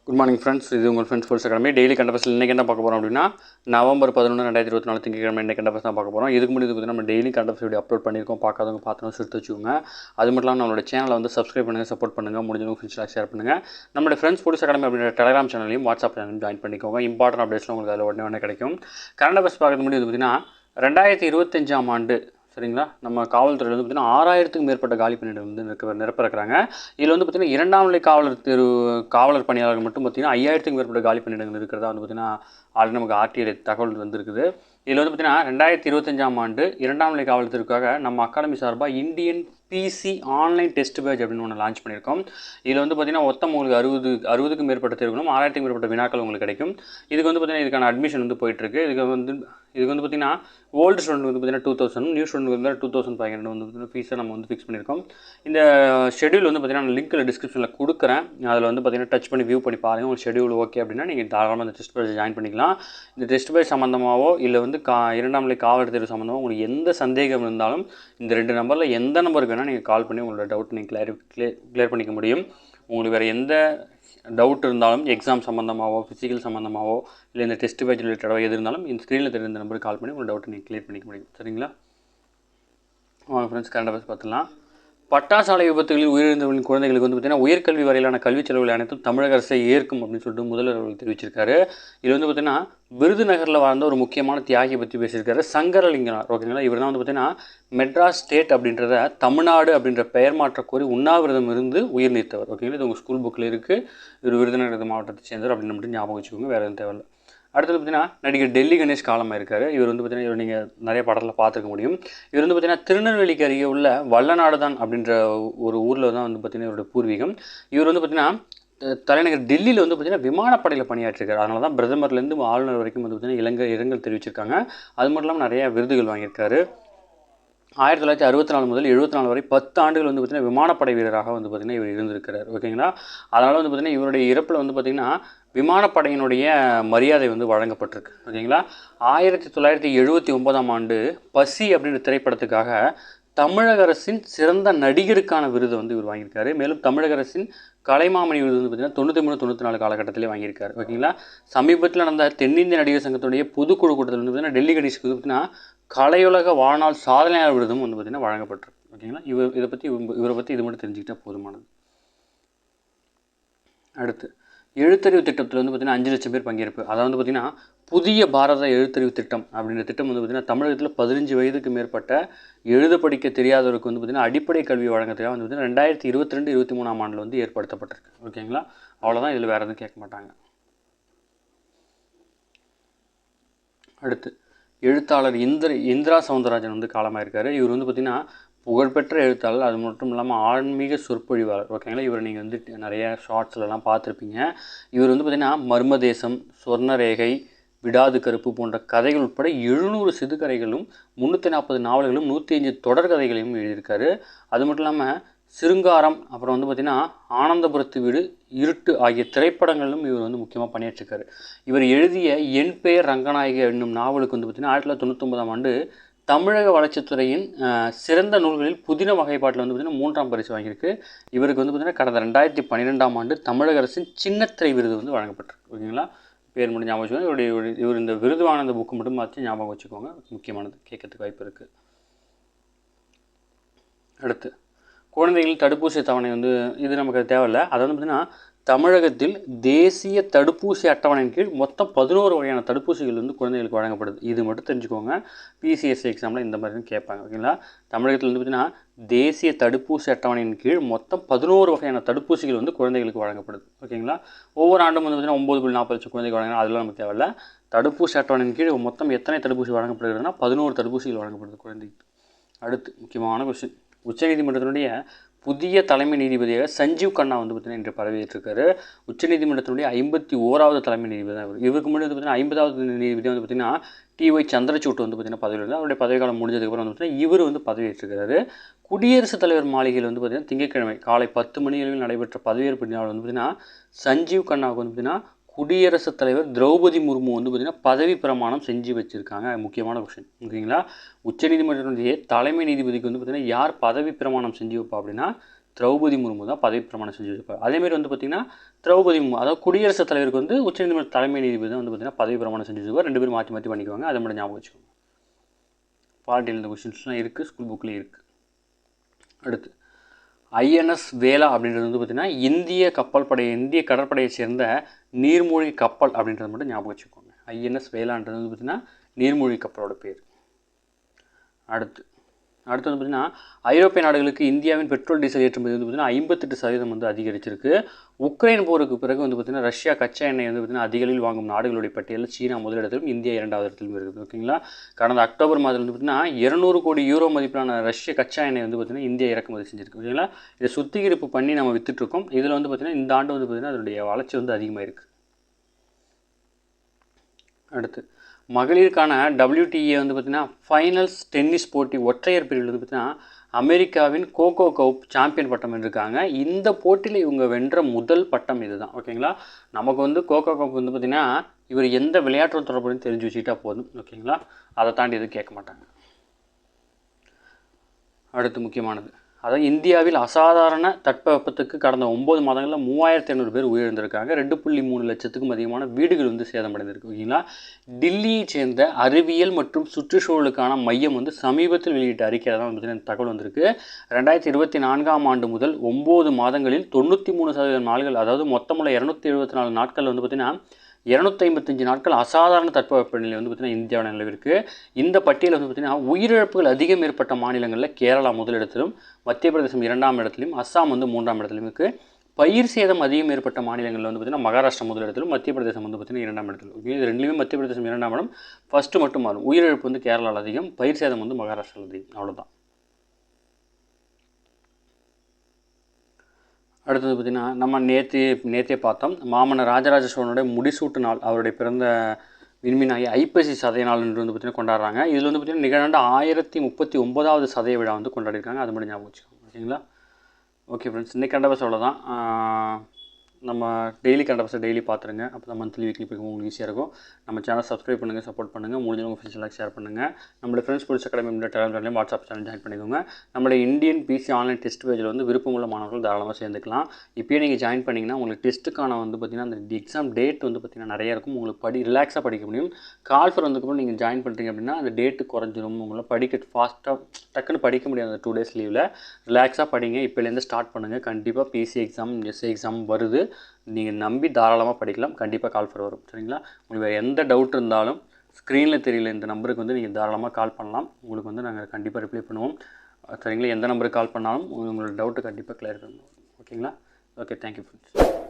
Good morning friends. இது உங்கள் friends sports academy. Daily கண்டபஸில் இன்றைக்கி என்ன பார்க்க போகிறோம் அப்படின்னா நவம்பர் 11 2024 திங்கட்கிழமை இன்றைக்கி கண்டபஸ் தான் பார்க்க போகிறோம். இதுக்கு முன்னாடி இது நம்ம டெய்லி கண்டபஸ் வீடியோ அப்லோட் பண்ணியிருக்கோம். பார்க்காதவங்க பார்த்தோம் எடுத்து வச்சுக்கோங்க. அது மட்டும் இல்லாமல் நம்மளோட சேனலை வந்து சப்ஸ்கிரைப் பண்ணுங்கள், சப்போர்ட் பண்ணுங்கள், முடிஞ்சவங்க ஃப்ரெண்ட்ஸ்லாம் ஷேர் பண்ணுங்கள். நம்மளோட ஃப்ரெண்ட்ஸ் ஸ்போர்ட்ஸ் அகாடமி அப்படின்ற டெலிகிராம் சேனலையும் வாட்ஸ்அப் சேனலையும் ஜாயின் பண்ணிக்கோங்க. இம்பார்ட்டன்ட் அப்டேட்ஸ்லாம் உங்களுக்கு அதில் உடனே கிடைக்கும். கண்டபஸ் பார்க்கறது முடியும். இது பார்த்தீங்கன்னா 2025ஆம் ஆண்டு சரிங்களா, நம்ம காவல்துறையில் வந்து பார்த்திங்கன்னா 6000க்கும் மேற்பட்ட காலி பணியிடம் வந்து நிரப்ப இருக்கிறாங்க. இதில் வந்து பார்த்திங்கன்னா 2ஆம் நிலை காவலர் பணியாளர்கள் மட்டும் பார்த்திங்கன்னா 5000க்கும் மேற்பட்ட காலி பணியிடங்கள் இருக்கிறதா வந்து பார்த்திங்கன்னா ஆல்ரெடி நமக்கு ஆர்டிஐ தகவல் வந்துருக்குது. இதில் வந்து பார்த்திங்கன்னா 2025ஆம் ஆண்டு 2ஆம் நிலை காவல்துறைக்காக நம்ம அகாடமி சார்பாக Indian PC online test batch அப்படின்னு ஒன்று லான்ச் பண்ணியிருக்கோம். இதில் வந்து பார்த்திங்கன்னா மொத்தம் உங்களுக்கு 60க்கும் மேற்பட்ட தேர்வுகளும் 6000க்கும் மேற்பட்ட வினாக்கள் உங்களுக்கு கிடைக்கும். இதுக்கு வந்து பார்த்திங்கன்னா இதுக்கான அட்மிஷன் வந்து போயிட்டுருக்கு. இதுக்கு வந்து பார்த்திங்கன்னா ஓல்டு ஸ்டூடெண்ட் வந்து பார்த்திங்கன்னா 2000, நியூ ஸ்டூடெண்ட் வந்து 2500 வந்து பார்த்திங்கன்னா ஃபீஸை நம்ம வந்து ஃபிக்ஸ் பண்ணியிருக்கோம். இந்த ஷெடியூல் வந்து பார்த்திங்கன்னா நான் லிங்க்கில் டிஸ்கிரிப்ஷனில் கொடுக்குறேன். அதில் வந்து பார்த்திங்கன்னா டச் பண்ணி வியூ பண்ணி பாருங்கள். உங்களுக்கு ஷெடியூல் ஓகே அப்படின்னா நீங்கள் தாராளமாக இந்த டெஸ்ட் பேட்ச் ஜாயின் பண்ணிக்கலாம். இந்த டெஸ்ட் பேட்ச் சம்மந்தமாகவோ இல்லை வந்து 2ஆம் நிலை காவலர் தேர்வு சம்மந்தமாக உங்களுக்கு எந்த சந்தேகம் இருந்தாலும் இந்த 2 நம்பரில் எந்த நம்பருக்கு வேணால் நீங்கள் கால் பண்ணி உங்களோட டவுட் நீங்கள் கிளியர் பண்ணிக்க முடியும். உங்களுக்கு வேறு எந்த டவுட் இருந்தாலும் எக்ஸாம் சம்மந்தமாகவோ ஃபிசிக்கல் சம்மந்தமாகவோ இல்லை இந்த டெஸ்ட் பேட்ச் ரிலேட்டடோ எது இருந்தாலும் இந்த ஸ்க்ரீனில் தெரிந்த இந்த நம்பருக்கு கால் பண்ணி உங்களோட டவுட்டை நீங்கள் கிளியர் பண்ணிக்க முடியும். சரிங்களா? வாங்க ஃப்ரெண்ட்ஸ், கரண்ட் அஃபேர்ஸ் பார்த்துலாம். பட்டாசாலை விபத்துகளில் உயிரிழந்தவர்களின் குழந்தைகளுக்கு வந்து பார்த்திங்கன்னா உயர்கல்வி வரையிலான கல்விச் செலவுகள் அனைத்தும் தமிழக அரசை ஏற்கும் அப்படின்னு சொல்லிட்டு முதல்வர் அவர்கள் தெரிவிச்சிருக்காரு. இதில் வந்து பார்த்திங்கன்னா விருதுநகரில் வாழ்ந்த ஒரு முக்கியமான தியாகியை பற்றி பேசியிருக்காரு, சங்கரலிங்கனார். ஓகேங்களா? இவர் தான் வந்து பார்த்திங்கன்னா மெட்ராஸ் ஸ்டேட் அப்படின்றத தமிழ்நாடு அப்படின்ற பெயர் மாற்ற கோரி உண்ணாவிரதம் இருந்து உயிர் நீத்தவர். ஓகேங்களா? இது உங்கள் ஸ்கூல் புக்கில் இருக்குது. இவர் விருதுநகர் மாவட்டத்தை சேர்ந்தவர் அப்படின்னு மட்டும் ஞாபகம் வச்சுக்கோங்க, வேறு எதுவும் தேவையில்லை. அடுத்தது பார்த்திங்கன்னா நடிகர் டெல்லி கணேஷ் காலமாக இருக்கார். இவர் வந்து பார்த்திங்கன்னா இவர் நீங்கள் நிறைய படத்தில் பார்த்துருக்க முடியும். இவர் வந்து பார்த்திங்கன்னா திருநெல்வேலிக்கு அருகே உள்ள வல்லநாடு தான் அப்படின்ற ஒரு ஊரில் தான் வந்து பார்த்திங்கன்னா இவருடைய பூர்வீகம். இவர் வந்து பார்த்திங்கன்னா தலைநகர் டெல்லியில் வந்து பார்த்திங்கன்னா விமானப்படையில் பணியாற்றிருக்காரு. அதனால தான் பிரதமர்லேருந்து ஆளுநர் வரைக்கும் வந்து பார்த்திங்கன்னா இரங்கல் தெரிவிச்சிருக்காங்க. அது மட்டும் இல்லாமல் நிறைய விருதுகள் வாங்கியிருக்காரு. 1964 முதல் 74 வரை 10 ஆண்டுகள் வந்து பார்த்திங்கன்னா விமானப்படை வீரராக வந்து பார்த்திங்கன்னா இவர் இருந்திருக்கிறார். ஓகேங்களா? அதனால் வந்து பார்த்திங்கன்னா இவருடைய இறப்பில் வந்து பார்த்திங்கன்னா விமானப்படையினுடைய மரியாதை வந்து வழங்கப்பட்டிருக்கு. ஓகேங்களா? 1979ஆம் ஆண்டு பசி அப்படின்ற திரைப்படத்துக்காக தமிழக அரசின் சிறந்த நடிகருக்கான விருது வந்து இவர் வாங்கியிருக்காரு. மேலும் தமிழக அரசின் கலைமாமணி விருது வந்து பார்த்திங்கன்னா 93-94 காலகட்டத்திலே வாங்கியிருக்காரு. ஓகேங்களா? சமீபத்தில் நடந்த தென்னிந்திய நடிகர் சங்கத்துடைய பொதுக்குழு கூட்டத்தில் வந்து பார்த்திங்கன்னா டெல்லி கணேஷ்க்கு வந்து பார்த்திங்கன்னா கலையுலக வாழ்நாள் சாதனையாளர் விருதும் வந்து பார்த்திங்கன்னா வழங்கப்பட்டிருக்கு. ஓகேங்களா? இவரை பற்றி இது மட்டும் தெரிஞ்சுக்கிட்டால் போதுமானது. அடுத்து எழுத்தறிவு திட்டத்தில் வந்து பார்த்திங்கன்னா 5 லட்சம் பேர் பங்கேற்பு. அதாவது வந்து பார்த்திங்கன்னா புதிய பாரத எழுத்தறிவு திட்டம் அப்படின்ற திட்டம் வந்து பார்த்திங்கன்னா தமிழகத்தில் 15 வயதுக்கு மேற்பட்ட எழுத படிக்க தெரியாதவருக்கு வந்து பார்த்திங்கன்னா அடிப்படை கல்வி வழங்கத்துக்காக வந்து பார்த்திங்கன்னா 2022-23ஆம் ஆண்டில் வந்து ஏற்படுத்தப்பட்டிருக்கு. ஓகேங்களா? அவ்வளோதான், இதில் வேறு எதுவும் கேட்க மாட்டாங்க. அடுத்து எழுத்தாளர் இந்திரா சவுந்தரராஜன் வந்து காலமாக இருக்கார். இவர் வந்து பார்த்திங்கன்னா புகழ்பெற்ற எழுத்தாளர், அது மட்டும் இல்லாமல் ஆன்மீக சொற்பொழிவாளர். ஓகேங்களா? இவர் நீங்கள் வந்து நிறைய ஷார்ட்ஸ்லாம் பார்த்துருப்பீங்க. இவர் வந்து பார்த்திங்கன்னா மர்மதேசம், சொர்ணரேகை, விடாது கருப்பு போன்ற கதைகள் உட்பட 700 சிறுகதைகளும் 340 நாவல்களும் 105 தொடர்கதைகளையும் எழுதியிருக்காரு. அது மட்டும் இல்லாமல் சிருங்காரம், அப்புறம் வந்து பார்த்திங்கன்னா ஆனந்தபுரத்து வீடு, இருட்டு ஆகிய திரைப்படங்களிலும் இவர் வந்து முக்கியமாக பணியாற்றிருக்காரு. இவர் எழுதிய என் பெயர் ரங்கநாயகி என்னும் நாவலுக்கு வந்து பார்த்திங்கன்னா 1999ஆம் ஆண்டு தமிழக வளர்ச்சித்துறையின் சிறந்த நூல்களில் புதின வகைப்பாட்டில் வந்து பார்த்திங்கன்னா 3ஆம் பரிசு வாங்கியிருக்கு. இவருக்கு வந்து பார்த்திங்கன்னா கடந்த 2012ஆம் ஆண்டு தமிழக அரசின் சின்னத்திரை விருது வந்து வழங்கப்பட்டிருக்கு. ஓகேங்களா? பேர் மட்டும் ஞாபகம் வச்சுக்கோங்க. இவர் இந்த விருது வாங்கின புக்கு மட்டும் பார்த்து ஞாபகம் வச்சுக்கோங்க, முக்கியமானது, கேட்கறதுக்கு வாய்ப்பு இருக்குது. அடுத்து குழந்தைகள் தடுப்பூசி அட்டவணை வந்து இது நமக்கு தேவையில்லை. அதாவது பார்த்திங்கன்னா தமிழகத்தில் தேசிய தடுப்பூசி அட்டவணையின் கீழ் மொத்தம் 11 வகையான தடுப்பூசிகள் வந்து குழந்தைகளுக்கு வழங்கப்படுது. இது மட்டும் தெரிஞ்சுக்கோங்க. பிசிஎஸ்சி எக்ஸாமில் இந்த மாதிரி கேட்பாங்க. ஓகேங்களா? தமிழகத்தில் வந்து பார்த்திங்கன்னா தேசிய தடுப்பூசி அட்டவணையின் கீழ் மொத்தம் 11 வகையான தடுப்பூசிகள் வந்து குழந்தைகளுக்கு வழங்கப்படுது. ஓகேங்களா? ஒவ்வொரு ஆண்டும் வந்து பார்த்திங்கன்னா 9.40 லட்சம் குழந்தைகள் வழங்கினா அதெல்லாம் நமக்கு தேவையில்லை. தடுப்பூசி அட்டவணையின் கீழ் மொத்தம் எத்தனை தடுப்பூசி வழங்கப்படுகிறதுனா 11 தடுப்பூசிகள் வழங்கப்படுது குழந்தைக்கு. அடுத்து முக்கியமான கொஸ்டின், உச்சநீதிமன்றத்தினுடைய புதிய தலைமை நீதிபதியாக சஞ்சீவ் கண்ணா வந்து பார்த்திங்கன்னா இன்று பதவியேற்றிருக்காரு. உச்சநீதிமன்றத்தினுடைய 51வது தலைமை நீதிபதி தான் இவர். இவருக்கு முன்னாடி வந்து பார்த்திங்கன்னா 50வது நீதிபதி வந்து பார்த்திங்கன்னா டிஒய் சந்திரசூட் வந்து பார்த்திங்கன்னா பதவியில் இருந்தார். அவருடைய பதவிக்காலம் முடிஞ்சதுக்கப்புறம் வந்து பார்த்திங்கன்னா இவர் வந்து பதவியேற்றிருக்கிறாரு. குடியரசுத் தலைவர் மாளிகையில் வந்து பார்த்திங்கன்னா திங்கட்கிழமை காலை 10 மணி அளவில் நடைபெற்ற பதவியேற்பு நாள் வந்து பார்த்திங்கன்னா சஞ்சீவ் கண்ணாவுக்கு வந்து பார்த்திங்கன்னா குடியரசுத் தலைவர் திரௌபதி முர்மு வந்து பார்த்திங்கன்னா பதவி பிரமாணம் செஞ்சு வச்சுருக்காங்க. முக்கியமான கொஸ்டின். ஓகேங்களா? உச்சநீதிமன்றத்தினுடைய தலைமை நீதிபதிக்கு வந்து பார்த்திங்கன்னா யார் பதவி பிரமாணம் செஞ்சு வைப்பா அப்படின்னா திரௌபதி முர்மு தான் பதவி பிரமாணம் செஞ்சு வச்சுருப்பார். அதேமாதிரி வந்து பார்த்திங்கன்னா திரௌபதி முர்மு அதாவது குடியரசுத் தலைவருக்கு வந்து உச்சநீதிமன்ற தலைமை நீதிபதி தான் வந்து பார்த்திங்கன்னா பதவி பிரமாணம் செஞ்சு வச்சுருப்பார். 2 பேரும் மாற்றி பண்ணிக்குவாங்க. அதை மட்டும் ஞாபகம் வச்சுக்கோங்க. பாலிட்டியில் இந்த கொஷின்ஸ்லாம் இருக்குது, ஸ்கூல் புக்லேயும் இருக்குது. அடுத்து ஐஎன்எஸ் வேலா அப்படின்றது வந்து பார்த்திங்கன்னா இந்திய கடற்படையை சேர்ந்த நீர்மூழ்கி கப்பல் அப்படின்றது மட்டும் ஞாபகம் வச்சுக்கோங்க. ஐஎன்எஸ் வேலான்றது வந்து பார்த்திங்கன்னா நீர்மூழ்கி கப்பலோட பேர். அடுத்து வந்து பார்த்திங்கன்னா ஐரோப்பிய நாடுகளுக்கு இந்தியாவின் பெட்ரோல் டீசல் ஏற்றுமதி வந்து பார்த்திங்கன்னா 58% வந்து அதிகரிச்சிருக்கு. உக்ரைன் போருக்கு பிறகு வந்து பார்த்திங்கன்னா ரஷ்யா கச்சா எண்ணெய் வந்து பார்த்திங்கன்னா அதிக அளவில் வாங்கும் நாடுகளுடைய பட்டியலில் சீனா முதலிடத்திலும் இந்தியா 2வது இடத்திலும் இருக்குது. ஓகேங்களா. கடந்த அக்டோபர் மாதத்தில் வந்து பார்த்திங்கன்னா 200 கோடி யூரோ மதிப்பிலான ரஷ்ய கச்சா எண்ணெய் வந்து பார்த்திங்கன்னா இந்தியா இறக்குமதி செஞ்சிருக்கு. ஓகேங்களா. இதை சுத்திகரிப்பு பண்ணி நம்ம வித்துட்ருக்கோம். இதில் வந்து பார்த்திங்கன்னா இந்த ஆண்டு வந்து பார்த்திங்கன்னா அதனுடைய வளர்ச்சி வந்து அதிகமாக இருக்குது. அடுத்து மகளிருக்கான WTA வந்து பார்த்திங்கன்னா ஃபைனல்ஸ் டென்னிஸ் போட்டி ஒற்றையர் பிரிவில் வந்து பார்த்திங்கன்னா அமெரிக்காவின் கோகோ கப் சாம்பியன் பட்டம் வென்றிருக்காங்க. இந்த போட்டியில் இவங்க வென்ற முதல் பட்டம் இது தான். ஓகேங்களா. நமக்கு வந்து கோகோ கப் வந்து பார்த்திங்கன்னா இவர் எந்த விளையாட்டோட தொடர்புன்னு தெரிஞ்சு வச்சுக்கிட்டா போதும். ஓகேங்களா. அதை தாண்டி எதுவும் கேட்க மாட்டாங்க. அடுத்து முக்கியமானது அதாவது இந்தியாவில் அசாதாரண தட்பவெப்பத்துக்கு கடந்த 9 மாதங்களில் 3500 பேர் உயிரிழந்திருக்காங்க. 2.3 லட்சத்துக்கும் அதிகமான வீடுகள் வந்து சேதமடைந்திருக்கு. ஓகேங்களா. டில்லியை சேர்ந்த அறிவியல் மற்றும் சுற்றுச்சூழலுக்கான மையம் வந்து சமீபத்தில் வெளியிட்ட அறிக்கையில் தான் வந்து தகவல் வந்திருக்கு. 2024ஆம் ஆண்டு முதல் 9 மாதங்களில் 93% நாட்கள், அதாவது மொத்தமுள்ள 274 நாட்கள் வந்து பார்த்திங்கன்னா 255 நாட்கள் அசாதாரண தட்பவெப்பநிலை வந்து பார்த்திங்கன்னா இந்தியாவில் நிலவிருக்கு. இந்த பட்டியலில் வந்து பார்த்திங்கன்னா உயிரிழப்புகள் அதிகம் ஏற்பட்ட மாநிலங்களில் கேரளா முதலிடத்திலும், மத்திய பிரதேசம் 2ஆம் இடத்திலும், அஸ்ஸாம் வந்து 3ஆம் இடத்திலும் இருக்குது. பயிர் சேதம் அதிகம் ஏற்பட்ட மாநிலங்களில் வந்து பார்த்திங்கன்னா மகாராஷ்டிரா முதலிடத்திலும், மத்திய பிரதேசம் வந்து பார்த்திங்கன்னா 2ஆம் இடத்திலும். ஓகே. இது ரெண்டுலேயுமே மத்திய பிரதேசம் 2ஆம் இடம், ஃபஸ்ட்டு மட்டும் மாறும். உயிரிழப்பு வந்து கேரளாவில் அதிகம், பயிர் சேதம் வந்து மகாராஷ்டிராவில் அதிகம். அவ்வளோதான். அடுத்தது பார்த்திங்கன்னா நம்ம நேற்றே பார்த்தோம் மாமன்னர் ராஜராஜ சோழனுடைய முடிசூட்டு நாள், அவருடைய பிறந்த விண்மீனாகிய ஐப்பசி சதய நாள் என்று வந்து பார்த்திங்கன்னா கொண்டாடுறாங்க. இதில் வந்து பார்த்திங்கன்னா நிகழ்ந்த 1039வது சதய விழா வந்து கொண்டாடிருக்காங்க. அது மட்டும் ஞாபகம் வச்சுக்கோங்க. ஓகேங்களா. ஓகே ஃப்ரெண்ட்ஸ், இன்றைக்கி கண்டபஸ் அவ்வளோதான். நம்ம டெய்லி கண்டபஸை டெய்லி பார்த்துருங்க. அப்போ தான் மந்த்லி வீக்லி போய் உங்களுக்கு ஈஸியாக இருக்கும். நம்ம சேனல் சப்ஸ்கிரைப் பண்ணுங்கள், சப்போர்ட் பண்ணுங்கள். முடிஞ்சவங்க ஃப்ரெண்ட்ஸ்லாம் ஷேர் பண்ணுங்கள். நம்மளோட ஃப்ரெண்ட்ஸ் புடிச்ச அகாடமி டெலிகிராம்லையும் வாட்ஸ்அப் சேனல் ஜாயின் பண்ணிக்கோங்க. நம்மளோட இந்தியன் பிசி ஆன்லைன் டெஸ்ட் பேஜில் வந்து விருப்பமுள்ள மாணவர்கள் தாராளமாக சேர்ந்துக்கலாம். இப்போயே நீங்கள் ஜாயின் பண்ணிங்கன்னா உங்களுக்கு டெஸ்ட்டுக்கான வந்து பார்த்திங்கன்னா அந்த எக்ஸாம் டேட் வந்து பார்த்திங்கன்னா நிறைய இருக்கும். உங்களுக்கு ரிலாக்ஸாக படிக்க முடியும். கால்ஃபர் வந்ததுக்கப்புறம் நீங்கள் ஜாயின் பண்ணுறீங்க அப்படின்னா அந்த டேட்டு குறைஞ்சிரும். உங்களை ஃபாஸ்ட்டாக டக்குன்னு படிக்க முடியாது. அந்த 2 days லீவில் ரிலாக்ஸாக படிங்க. இப்போலேருந்து ஸ்டார்ட் பண்ணுங்கள். கண்டிப்பாக பிசி எக்ஸாம், எஸ்ஏ எக்ஸாம் வருது. நீங்கள் நம்பி தாராளமாக படிக்கலாம். கண்டிப்பாக கால்ஃபர் வரும். சரிங்களா. உங்களுக்கு வேறு எந்த டவுட் இருந்தாலும் ஸ்க்ரீனில் தெரியல இந்த நம்பருக்கு வந்து நீங்கள் தாராளமாக கால் பண்ணலாம். உங்களுக்கு வந்து நாங்கள் கண்டிப்பாக ரிப்ளை பண்ணுவோம். சரிங்களா. எந்த நம்பருக்கு கால் பண்ணாலும் உங்களோட டவுட்டு கண்டிப்பாக கிளியர் பண்ணுவோம். ஓகேங்களா. Okay, thank you friends.